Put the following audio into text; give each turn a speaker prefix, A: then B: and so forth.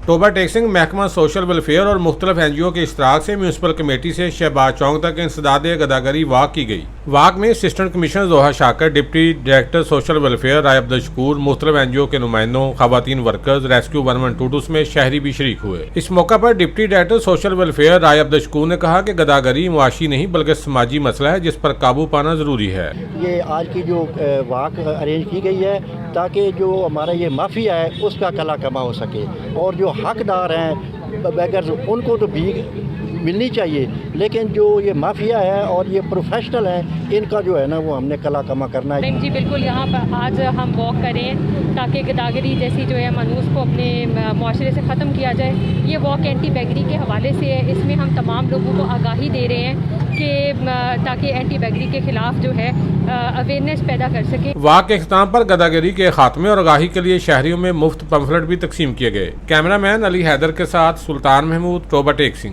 A: Toba टेक्सिंग महकमा social welfare और मुख्तलिफ NGO के इश्तराक से म्यूनसिपल कमेटी से शहबाज चौक तक इंसदाद गदागरी वाक की गई। वाक में असिस्टेंट कमिश्नर जोहा शाकर, डिप्टी डायरेक्टर सोशल वेलफेयर राय अब्दुल शकूर, मुख्तलिफ NGO के नुमाइंदों, खवातीन वर्कर्स, रेस्क्यू 112 में शहरी भी शरीक हुए। इस मौका पर डिप्टी डायरेक्टर सोशल वेलफेयर राय अब्दुल शकूर ने कहा कि गदागरी मुआशी नहीं बल्कि समाजी मसला है जिस पर काबू पाना जरूरी है।
B: ये आज की जो वाक अरेंज की गई है ताकि जो हमारा ये माफिया है उसका कला कमा हो सके और जो हकदार हैं बेगर्स उनको तो भीख मिलनी चाहिए, लेकिन जो ये माफिया है और ये प्रोफेशनल हैं इनका जो है ना वो हमने कला कमा करना है।
C: जी बिल्कुल, यहाँ पर आज हम वॉक करें ताकि गदागरी जैसी जो है मनूस को अपने माशरे से ख़त्म किया जाए। ये वॉक एंटी बैगरी के हवाले से है। इसमें हम तमाम लोगों को आगाही दे रहे हैं कि ताकि एंटी बैगरी के खिलाफ जो है अवेयरनेस पैदा कर सके।
A: वाक के इख्तिताम पर गदागरी के खात्मे और आगाही के लिए शहरियों में मुफ्त पंफलेट भी तकसीम किए गए। कैमरामैन अली हैदर के साथ सुल्तान महमूद, टोबा टेक्सिंग।